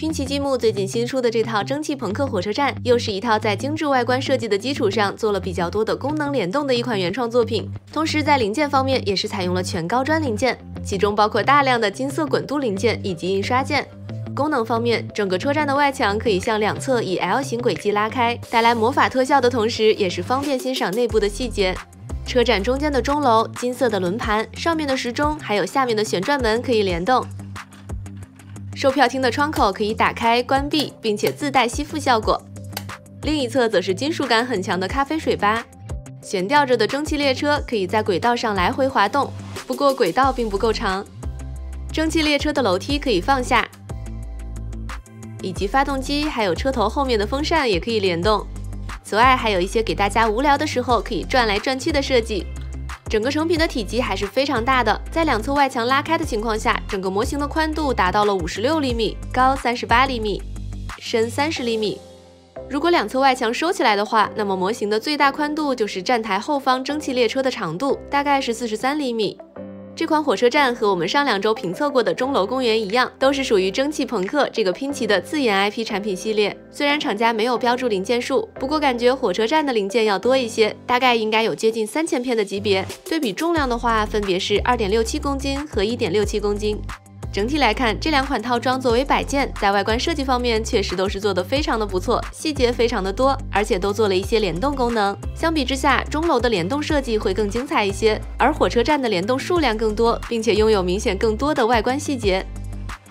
拼奇积木最近新出的这套蒸汽朋克火车站，又是一套在精致外观设计的基础上做了比较多的功能联动的一款原创作品。同时在零件方面也是采用了全高砖零件，其中包括大量的金色滚镀零件以及印刷件。功能方面，整个车站的外墙可以向两侧以 L 型轨迹拉开，带来魔法特效的同时，也是方便欣赏内部的细节。车站中间的钟楼、金色的轮盘、上面的时钟，还有下面的旋转门可以联动。售票厅的窗口可以打开、关闭，并且自带吸附效果。另一侧则是金属感很强的咖啡水吧。悬吊着的蒸汽列车可以在轨道上来回滑动，不过轨道并不够长。蒸汽列车的楼梯可以放下，以及发动机还有车头后面的风扇也可以联动。此外，还有一些给大家无聊的时候可以转来转去的设计。整个成品的体积还是非常大的，在两侧外墙拉开的情况下，整个模型的宽度达到了56厘米，高38厘米，深30厘米。如果两侧外墙收起来的话，那么模型的最大宽度就是站台后方蒸汽列车的长度，大概是43厘米。这款火车站和我们上2周评测过的钟楼公园一样，都是属于蒸汽朋克这个拼奇的自研 IP 产品系列。虽然厂家没有标注零件数，不过感觉火车站的零件要多一些，大概应该有接近3000片的级别。对比重量的话，分别是2.67公斤和1.67公斤。整体来看，这2款套装作为摆件，在外观设计方面确实都是做得非常的不错，细节非常的多，而且都做了一些联动功能。相比之下，钟楼的联动设计会更精彩一些，而火车站的联动数量更多，并且拥有明显更多的外观细节。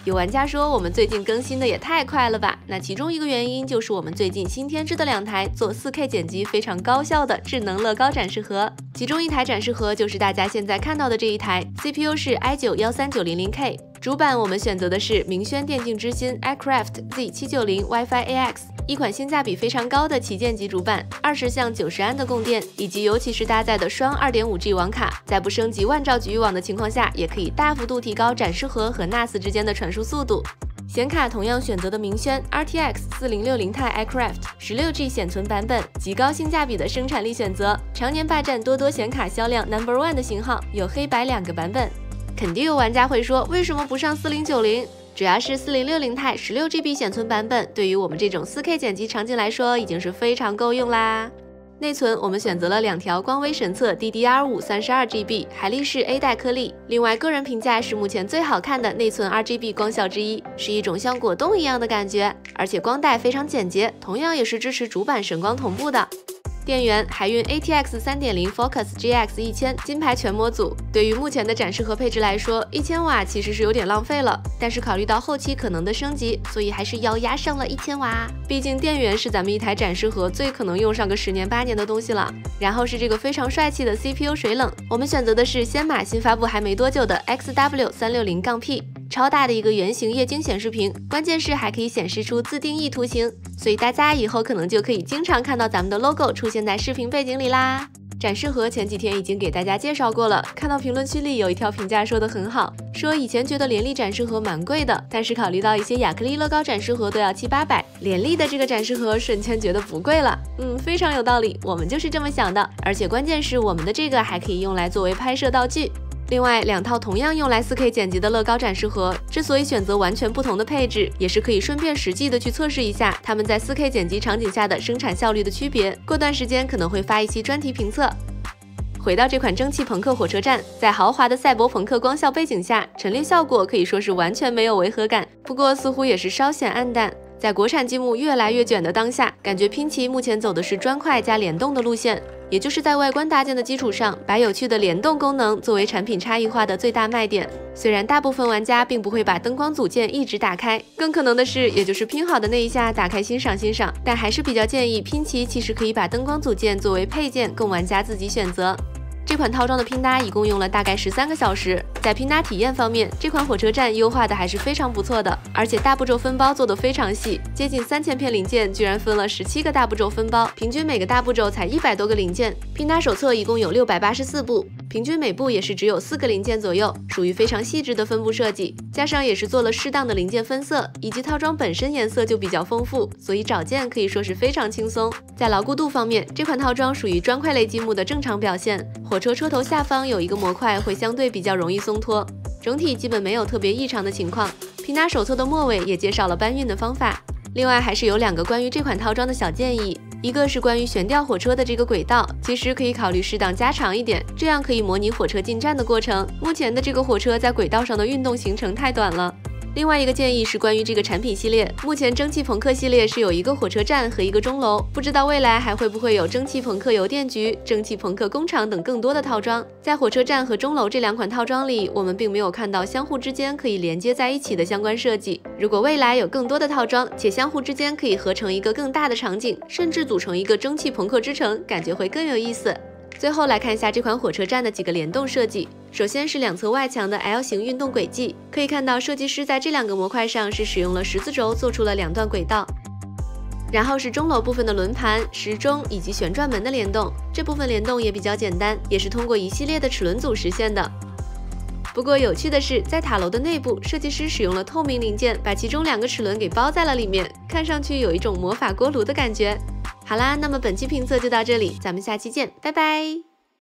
有玩家说我们最近更新的也太快了吧？那其中一个原因就是我们最近新添置的2台做 4K 剪辑非常高效的智能乐高展示盒，其中一台展示盒就是大家现在看到的这一台 ，CPU 是 i9-13900K。主板我们选择的是明轩电竞之星 iCraft Z790 WiFi AX， 一款性价比非常高的旗舰级主板，20项90安的供电，以及尤其是搭载的双 2.5G 网卡，在不升级万兆局域网的情况下，也可以大幅度提高展示盒和 NAS 之间的传输速度。显卡同样选择的明轩 RTX 4060 钛 iCraft 16G 显存版本，极高性价比的生产力选择，常年霸占多多显卡销量 No.1 的型号，有黑白2个版本。肯定有玩家会说，为什么不上4090？主要是4060钛 16GB 显存版本，对于我们这种 4K 剪辑场景来说，已经是非常够用啦。内存我们选择了2条光威神策 DDR5 32GB 海力士 A 带颗粒，另外个人评价是目前最好看的内存 RGB 光效之一，是一种像果冻一样的感觉，而且光带非常简洁，同样也是支持主板神光同步的。电源海运 ATX 3.0 Focus GX 1000金牌全模组，对于目前的展示盒配置来说，1000瓦其实是有点浪费了，但是考虑到后期可能的升级，所以还是咬牙上了1000瓦。毕竟电源是咱们一台展示盒最可能用上个10年8年的东西了。然后是这个非常帅气的 CPU 水冷，我们选择的是先马新发布还没多久的 XW360-P。超大的一个圆形液晶显示屏，关键是还可以显示出自定义图形，所以大家以后可能就可以经常看到咱们的 logo 出现在视频背景里啦。展示盒前几天已经给大家介绍过了，看到评论区里有一条评价说得很好，说以前觉得联力展示盒蛮贵的，但是考虑到一些亚克力乐高展示盒都要700-800，联力的这个展示盒瞬间觉得不贵了。非常有道理，我们就是这么想的，而且关键是我们的这个还可以用来作为拍摄道具。另外2套同样用来 4K 剪辑的乐高展示盒，之所以选择完全不同的配置，也是可以顺便实际的去测试一下它们在 4K 剪辑场景下的生产效率的区别。过段时间可能会发一期专题评测。回到这款蒸汽朋克火车站，在豪华的赛博朋克光效背景下，陈列效果可以说是完全没有违和感，不过似乎也是稍显暗淡。在国产积木越来越卷的当下，感觉拼奇目前走的是砖块加联动的路线，也就是在外观搭建的基础上，把有趣的联动功能作为产品差异化的最大卖点。虽然大部分玩家并不会把灯光组件一直打开，更可能的是，也就是拼好的那一下打开欣赏，但还是比较建议拼奇其实可以把灯光组件作为配件供玩家自己选择。这款套装的拼搭一共用了大概13个小时，在拼搭体验方面，这款火车站优化的还是非常不错的，而且大步骤分包做得非常细，接近3000片零件居然分了17个大步骤分包，平均每个大步骤才100多个零件。拼搭手册一共有684步，平均每步也是只有4个零件左右，属于非常细致的分布设计，加上也是做了适当的零件分色，以及套装本身颜色就比较丰富，所以找件可以说是非常轻松。在牢固度方面，这款套装属于砖块类积木的正常表现，火车车头下方有一个模块会相对比较容易松脱，整体基本没有特别异常的情况。拼皮拿手册的末尾也介绍了搬运的方法。另外还是有2个关于这款套装的小建议，一个是关于悬吊火车的这个轨道，其实可以考虑适当加长一点，这样可以模拟火车进站的过程。目前的这个火车在轨道上的运动行程太短了。另外一个建议是关于这个产品系列，目前蒸汽朋克系列是有一个火车站和一个钟楼，不知道未来还会不会有蒸汽朋克邮电局、蒸汽朋克工厂等更多的套装。在火车站和钟楼这2款套装里，我们并没有看到相互之间可以连接在一起的相关设计。如果未来有更多的套装，且相互之间可以合成一个更大的场景，甚至组成一个蒸汽朋克之城，感觉会更有意思。最后来看一下这款火车站的几个联动设计。首先是2侧外墙的 L 型运动轨迹，可以看到设计师在这2个模块上是使用了十字轴做出了2段轨道。然后是钟楼部分的轮盘、时钟以及旋转门的联动，这部分联动也比较简单，也是通过一系列的齿轮组实现的。不过有趣的是，在塔楼的内部，设计师使用了透明零件，把其中2个齿轮给包在了里面，看上去有一种魔法锅炉的感觉。好啦，那么本期评测就到这里，咱们下期见，拜拜。